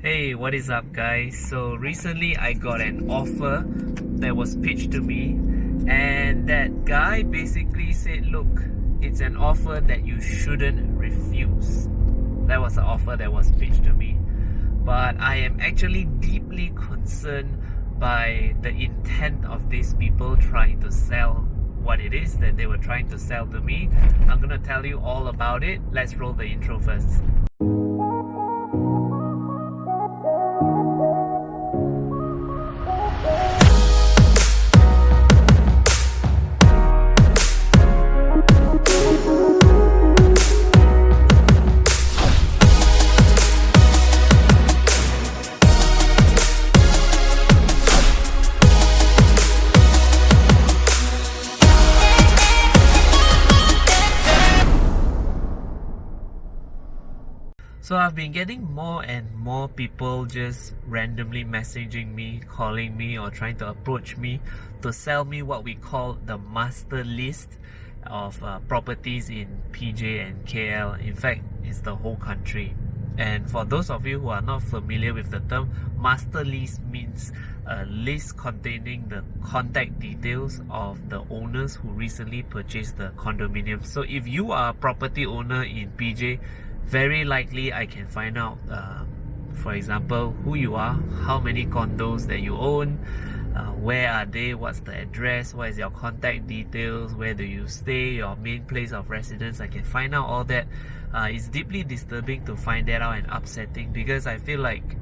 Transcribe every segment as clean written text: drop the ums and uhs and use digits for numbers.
Hey, what is up, guys? So recently I got an offer that was pitched to me, and that guy basically said, look, it's an offer that you shouldn't refuse. That was the offer that was pitched to me. But I am actually deeply concerned by the intent of these people trying to sell what it is that they were trying to sell to me. I'm gonna tell you all about it. Let's roll the intro first. So I've been getting more and more people just randomly messaging me, calling me, or trying to approach me to sell me what we call the master list of properties in PJ and KL. In fact, it's the whole country. And for those of you who are not familiar with the term, master list means a list containing the contact details of the owners who recently purchased the condominium. So if you are a property owner in PJ, very likely I can find out, for example, who you are, how many condos that you own, where are they, what's the address, what is your contact details, where do you stay, your main place of residence. I can find out all that. It's deeply disturbing to find that out and upsetting, because I feel like,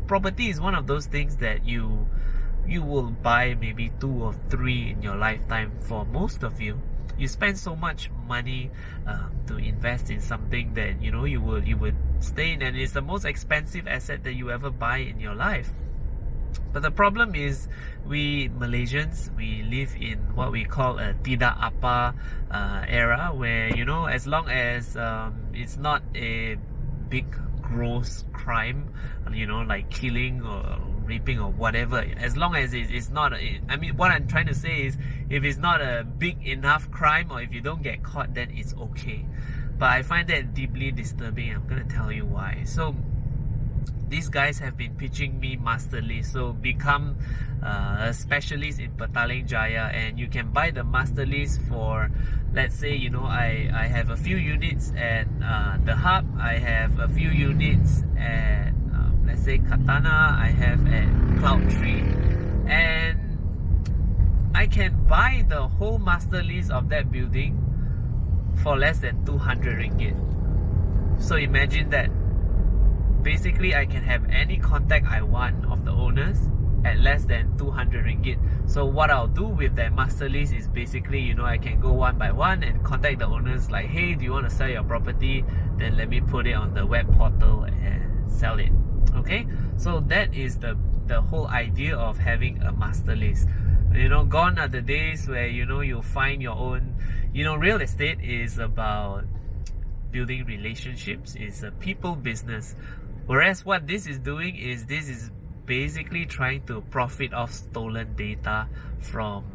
property is one of those things that you will buy maybe 2 or 3 in your lifetime. For most of you, you spend so much money to invest in something that you would stay in, and it's the most expensive asset that you ever buy in your life. But the problem is, we Malaysians, we live in what we call a tidak apa era, where as long as it's not a big gross crime, like killing or raping or whatever, as long as it's not what I'm trying to say is, if it's not a big enough crime, or if you don't get caught, then it's okay. But I find that deeply disturbing. I'm gonna tell you why. So these guys have been pitching me master list. So become a specialist in Petaling Jaya, and you can buy the master list for, let's say, I have a few units at the Hub, I have a few units at let's say Katana, I have at Cloud Tree, and I can buy the whole master list of that building for less than 200 ringgit. So imagine that. Basically, I can have any contact I want of the owners at less than 200 ringgit. So what I'll do with that master list is basically, I can go one by one and contact the owners like, hey, do you want to sell your property? Then let me put it on the web portal and sell it. Okay, so that is the whole idea of having a master list. Gone are the days where you find your own. Real estate is about building relationships. It's a people business. Whereas what this is doing is, this is basically trying to profit off stolen data from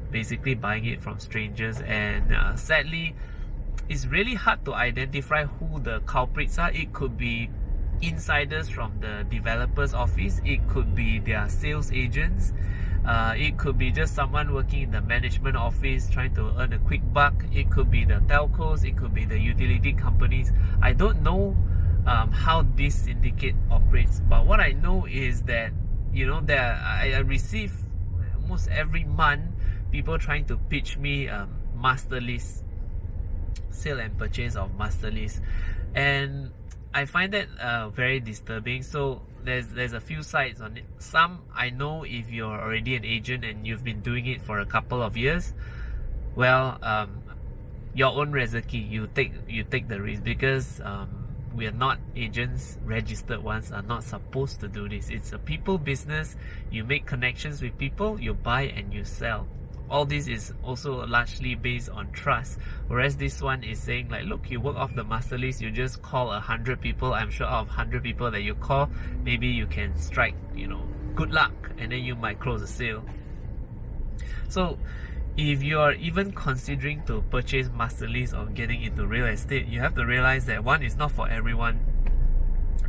basically buying it from strangers. And sadly, it's really hard to identify who the culprits are. It could be insiders from the developer's office, it could be their sales agents, it could be just someone working in the management office trying to earn a quick buck, it could be the telcos, it could be the utility companies. I don't know how this syndicate operates, but what I know is that I receive almost every month people trying to pitch me master list, sale and purchase of master list, and I find that very disturbing. So there's a few sides on it. Some, I know, if you're already an agent and you've been doing it for a couple of years, well, your own rezeki, you take the risk, because we are not agents. Registered ones are not supposed to do this. It's a people business. You make connections with people, you buy and you sell. All this is also largely based on trust. Whereas this one is saying like, look, you work off the master list, you just call 100 people. I'm sure out of 100 people that you call, maybe you can strike, good luck, and then you might close a sale. So if you are even considering to purchase master list or getting into real estate, you have to realize that one, is not for everyone.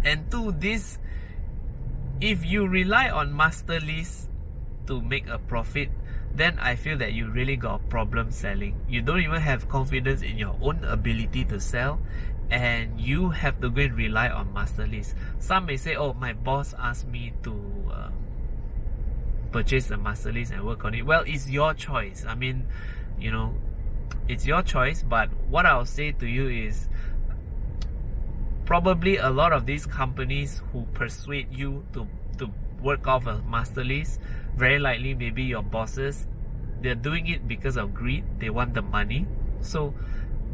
And two, this, if you rely on master list to make a profit, then I feel that you really got a problem selling. You don't even have confidence in your own ability to sell, and you have to go and rely on master list. Some may say, oh, my boss asked me to purchase the master list and work on it. Well, it's your choice. I mean, you know, it's your choice. But what I'll say to you is, probably a lot of these companies who persuade you to work off a master list, very likely maybe your bosses, they're doing it because of greed. They want the money, so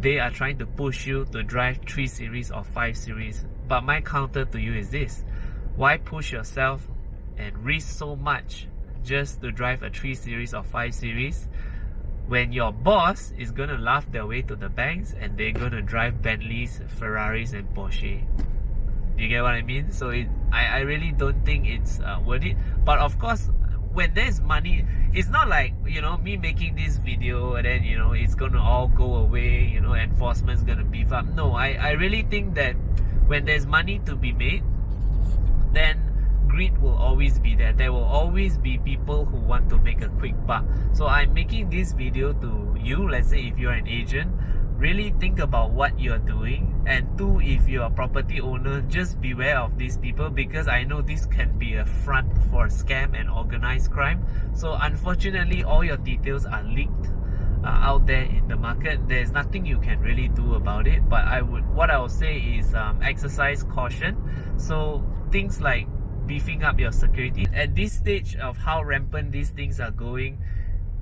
they are trying to push you to drive 3 series or 5 series. But my counter to you is this: why push yourself and risk so much just to drive a 3 series or 5 series when your boss is gonna laugh their way to the banks and they're gonna drive Bentleys, Ferraris and Porsche? You get what I mean? So I really don't think it's worth it. But of course, when there's money, it's not like, you know, me making this video and then, you know, it's gonna all go away, you know, enforcement's gonna beef up. No, I really think that when there's money to be made, then greed will always be there. There will always be people who want to make a quick buck. So I'm making this video to you. Let's say if you're an agent, really think about what you're doing. And two, if you're a property owner, just beware of these people, because I know this can be a front for scam and organized crime. So unfortunately, all your details are leaked out there in the market. There's nothing you can really do about it. But what I would say is exercise caution. So things like beefing up your security. At this stage of how rampant these things are going,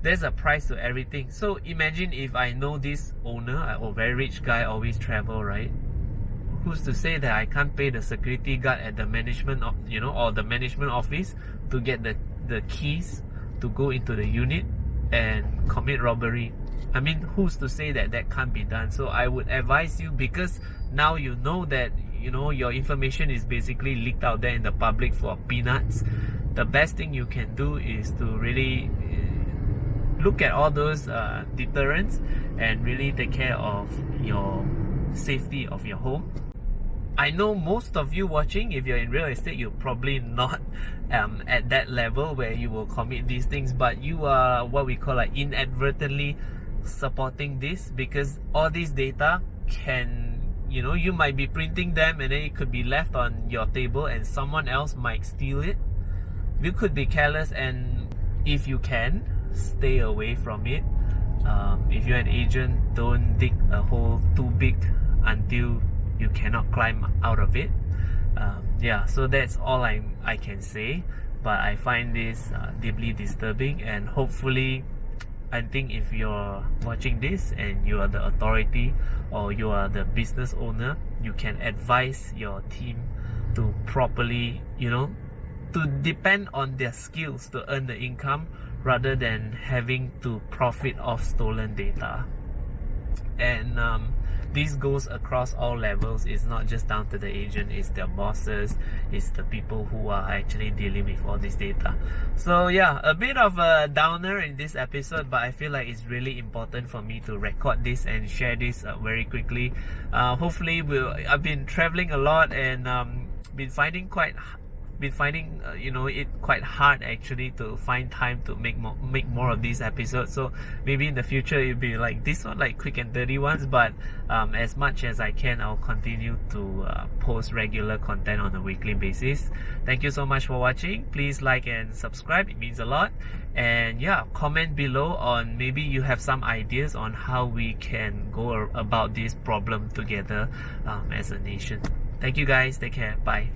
there's a price to everything. So imagine if I know this owner or very rich guy always travel, right? Who's to say that I can't pay the security guard at the management of, you know, or the management office to get the keys to go into the unit and commit robbery? I mean, who's to say that that can't be done? So I would advise you, because now you know that, you know, your information is basically leaked out there in the public for peanuts. The best thing you can do is to really look at all those deterrents and really take care of your safety of your home. I know most of you watching, if you're in real estate, you're probably not at that level where you will commit these things, but you are what we call like inadvertently supporting this, because all this data can, you know, you might be printing them and then it could be left on your table and someone else might steal it. You could be careless, and if you can, stay away from it. If you're an agent, don't dig a hole too big until you cannot climb out of it. Yeah, so that's all I can say. But I find this deeply disturbing, and hopefully, I think if you're watching this and you are the authority or you are the business owner, you can advise your team to properly, you know, to depend on their skills to earn the income rather than having to profit off stolen data. And this goes across all levels. It's not just down to the agent, it's their bosses, it's the people who are actually dealing with all this data. So yeah, a bit of a downer in this episode, but I feel like it's really important for me to record this and share this very quickly. Hopefully, I've been traveling a lot and been finding you know, it quite hard actually to find time to make more of these episodes. So maybe in the future it'll be like this one, like quick and dirty ones, but as much as I can, I'll continue to post regular content on a weekly basis. Thank you so much for watching. Please like and subscribe, it means a lot. And yeah, comment below on maybe you have some ideas on how we can go about this problem together as a nation. Thank you guys, take care, bye.